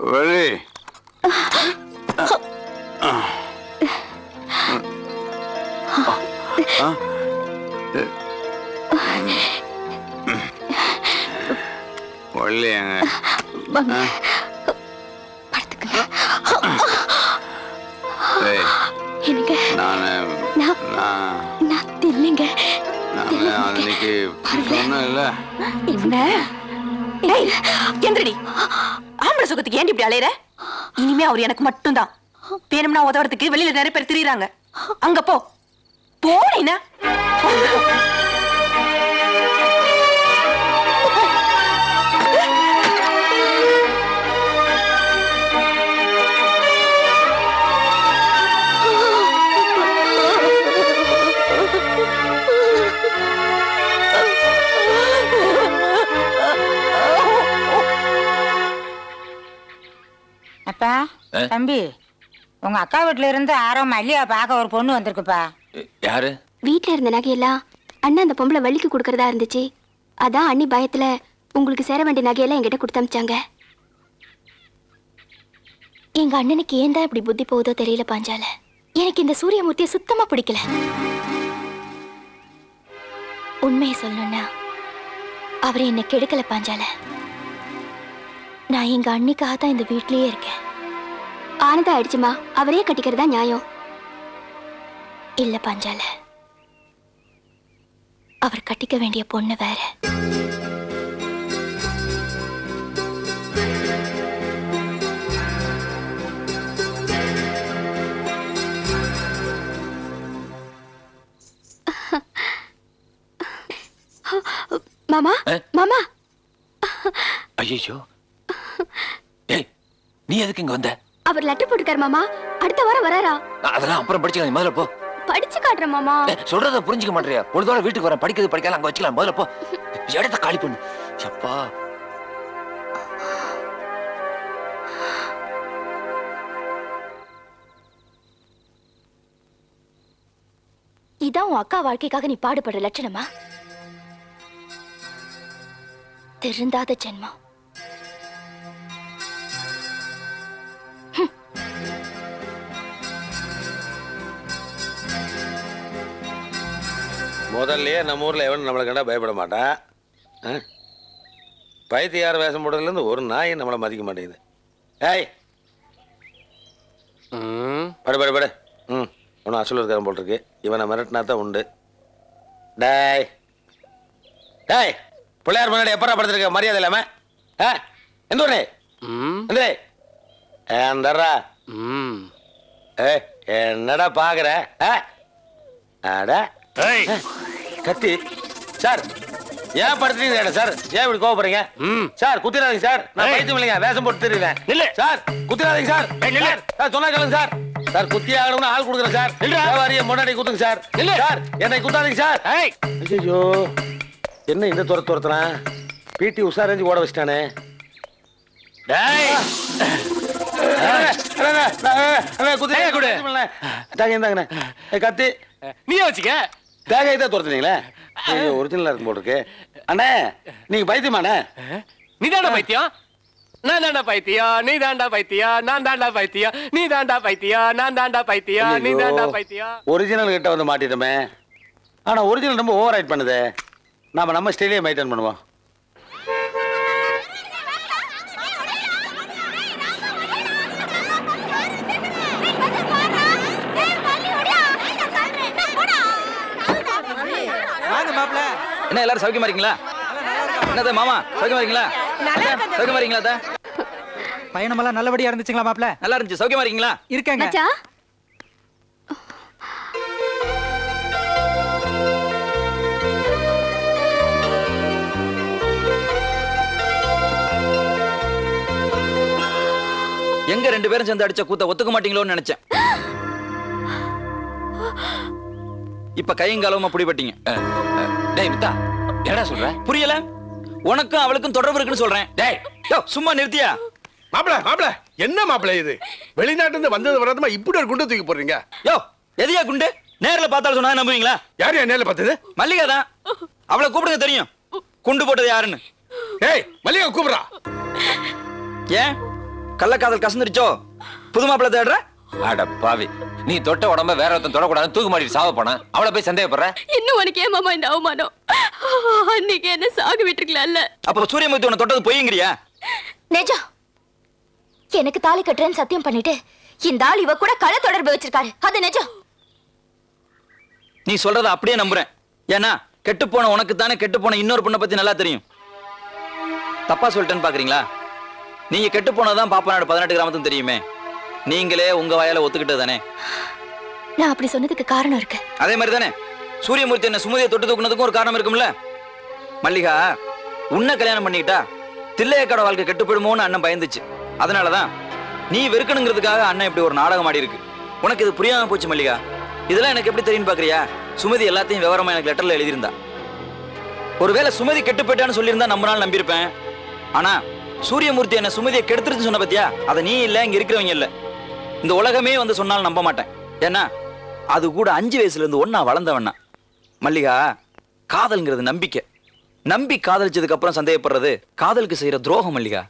வழி வள்ளியாங்க அன்னைக்கு சொன்னேன்ல. எந்திரடி. ஆம்பளை சுகத்துக்கு ஏன் இப்படி அலையற? இனிமே அவர் எனக்கு மட்டும்தான். வேணும்னா உதவறதுக்கு வெளியில நிறைய பேர் திரியுறாங்க. அங்க போ போனீனா. அப்பா தம்பி, உங்க அக்கா வீட்டுல இருந்து ஆரோ மல்லியா பார்க்க ஒரு பொண்ணு வந்திருக்குப்பா. யாரு? வீட்டுல இருந்த நகையெல்லாம் அண்ணா அந்த பொம்பளை வள்ளிக்கு கொடுக்கறதா இருந்துச்சு. அதான் அண்ணி பயத்துல உங்களுக்கு சேர வேண்டிய நகையெல்லாம் என்கிட்ட கொடுத்தமிச்சாங்க. எங்க அண்ணனுக்கு ஏன் இப்படி புத்தி போகுதோ தெரியல பாஞ்சால. எனக்கு இந்த சூரியமூர்த்தியை சுத்தமா பிடிக்கல. உண்மையை சொல்லணும்னா அவர் என்னை கெடுக்கல பாஞ்சால. நான் எங்க அண்ணிக்காக தான் இந்த வீட்லயே இருக்கேன். ஆனதா ஆயிடுச்சுமா, அவரே கட்டிக்கிறதா நியாயம் இல்ல பாஞ்சால. அவர் கட்டிக்க வேண்டிய பொண்ணு வேற. மாமா மாமா. ஐயோ, நீ எதுக்கு இங்க வந்த? அவர் லெட்டர் போட்டுக்கார் மாமா. அடுத்த வாரம் வராரா? அதெல்லாம் அப்புறம் படிச்சுக்கலாம். முதல்ல போ. படிச்சு காட்டுறேன் மாமா. சொல்றத புரிஞ்சுக்க மாட்டேறியா? ஒரு தடவை வீட்டுக்கு வர, படிக்கிறது படிக்கலாம், அங்க வச்சுக்கலாம். முதல்ல போ. இடத்த காலி பண்ணு. அப்பா, இதான் உன் அக்கா வாழ்க்கைக்காக நீ பாடுபடுற லட்சணமா? திருந்தாத ஜென்மம். முதல்லயே நம்ம ஊர்ல எவனும் நம்மளை கண்டா பயப்பட மாட்டான். பைத்தியார வேஷம் போடுறதுலேருந்து ஒரு நாய் நம்மளை மதிக்க மாட்டேங்குது. ஏய், படு படு படு. ஒன்றும் அசல் இருக்காரன் போல் இருக்கு. இவனை மிரட்டினா தான் உண்டு. டேய் டேய், பிள்ளையார் முன்னாடி எப்படா படுத்துருக்க? மரியாதை இல்லாம எந்த ஊரே? ஏந்தர்றா. ஏய், என்னடா பாக்குற? கத்தி சார், ஏன் படுத்துறீங்க சார்? ஏன் இப்படி கோவப்படுறீங்க சார்? குத்திராதீங்க சார், நான் பைத்தியம் இல்லைங்க, வேஷம் போட்டு தெரியுறேன். இல்ல சார், குத்திராதீங்க சார். சார் சொன்னா கேளுங்க சார். சார் குத்தி ஆகணும்னு ஆள் கொடுக்குறேன் சார். வியாபாரியை முன்னாடி குத்துங்க சார். இல்ல சார், என்னை குத்தாதீங்க சார். ஐயோ, என்ன இந்த துரத்துறான்? பிடி உஷா ரேஞ்சு ஓட வச்சிட்டானே. கத்தி நீ வச்சுக்க. தேங்காய் தான் துரத்துனீங்களே, ஒரிஜினலா இருக்கும் போல் இருக்கு. அண்ணே, நீங்க பைத்தியமாண்ணே? நீ தாண்டா பைத்தியம். நான் தாண்டா பைத்தியம், நீ தாண்டா பைத்தியம், நான் தாண்டா பைத்தியம், நீ தாண்டா பைத்தியம், நான் தாண்டா பைத்தியம், நீ தாண்டா பைத்தியம். ஒரிஜினல் கிட்ட வந்து மாட்டிட்டோமே. ஆனா ஒரிஜினல் ரொம்ப ஓவர் ரைட் பண்ணுது. நாம நம்ம ஸ்டைலே மெயின்டைன் பண்ணுவோம். என்ன எல்லாரும் சௌக்கியமா இருக்கீங்களா? என்னது மாமா, சௌக்கியமா இருக்கீங்களா? சௌக்கியமா இருக்கீங்களா? பயணமெல்லாம் நல்லபடியா இருந்துச்சுங்களா மாப்ள? நல்லா இருந்துச்சு. சௌக்கியமா இருக்கீங்களா? இருக்கேங்க. எங்க ரெண்டு பேரும் சேர்ந்து அடிச்ச கூத்த ஒத்துக்க மாட்டீங்களோன்னு நினைச்சேன். இப்ப கையங்காலமா பிடிபட்டீங்க. டேய் மித்தா, என்னடா சொல்ற? புரியல? உனக்கும் அவளுக்கும் தொடர்பு இருக்குன்னு சொல்றேன். டேய் யோ, சும்மா நிறுத்தியா? மாப்பிள என்ன மாப்பிள இது? வெளிநாட்டுல இருந்து வந்தது வராதமா இப்படி ஒரு குண்டு தூக்கி போடுறீங்க? யோ, எதையா குண்டு? நேர்ல பார்த்தாலும் சொன்னா நம்புவீங்களா? யார் நேர்ல பார்த்தது? மல்லிகா தான். அவளை கூப்பிடுங்க, தெரியும் குண்டு போட்டது யாருன்னு. ஏய் மல்லிகா கூப்பிடுறா. ஏன் கள்ளக்காதல் கசந்துருச்சோ? புது மாப்பிள்ளை தேடுற? அட பாவி, நீ தொட்ட உடம்ப வேற ஒருத்தன் தொடக்கூடாது தூக்கு மாட்டிட்டு சாவ போனா அவளை போய் சந்தேகப்படுற? இன்னும் உனக்கு ஏன் மாமா இந்த அவமானம்? அன்னைக்கு என்ன சாக விட்டுருக்கலாம்ல. அப்ப சூரியமூர்த்தி உன்னை தொட்டது பொய்ங்கிறியா? நிஜம். எனக்கு தாலி கட்டுறேன்னு சத்தியம் பண்ணிட்டு இந்த ஆள் இவ கூட கள்ள தொடர்பு வச்சிருக்காரு. அது நிஜம். நீ சொல்றத அப்படியே நம்புறேன். ஏன்னா கெட்டு போன உனக்கு தானே கெட்டு போன இன்னொரு பொண்ணை பத்தி நல்லா தெரியும். தப்பா சொல்லிட்டேன்னு பாக்குறீங்களா? நீங்க கெட்டு போனதான் பாப்பநாடு 18 கிராமத்தும் தெரியுமே. நீங்களே உங்க வாயால ஒத்துக்கிட்டது தானே. நான் அப்படி சொன்னதுக்கு காரணம் இருக்கு. அதே மாதிரி தானே சூரியமூர்த்தி என்ன சுமதியை தொட்டு தூக்குனதுக்கும் ஒரு காரணம் இருக்கும்ல. மல்லிகா, உன்னை கல்யாணம் பண்ணிக்கிட்டா தில்லையக்காட வாழ்க்கை கெட்டு போயிடுமோன்னு அண்ணன் பயந்துச்சு. அதனாலதான் நீ வெறுக்கணுங்கிறதுக்காக அண்ணன் இப்படி ஒரு நாடகம் ஆடி இருக்கு. உனக்கு இது புரியாம போச்சு மல்லிகா. இதெல்லாம் எனக்கு எப்படி தெரியும் பாக்குறியா? சுமதி எல்லாத்தையும் விவரமா எனக்கு லெட்டர்ல எழுதியிருந்தா. ஒருவேளை சுமதி கெட்டு போயிட்டான்னு சொல்லியிருந்தா நம்மளால நம்பியிருப்பேன். ஆனா சூரியமூர்த்தி என்ன சுமதியை கெடுத்துருச்சுன்னு சொன்ன பத்தியா? அதை நீ இல்ல, இங்க இருக்கிறவங்க இல்ல, இந்த உலகமே வந்து சொன்னாலும் நம்ப மாட்டேன். ஏன்னா அது கூட 5 வயசுல இருந்து ஒன்னா வளர்ந்தவண்ணா. மல்லிகா, காதல்ங்கிறது நம்பிக்கை. நம்பி காதலிச்சதுக்கு அப்புறம் சந்தேகப்படுறது காதலுக்கு செய்யற துரோகம் மல்லிகா.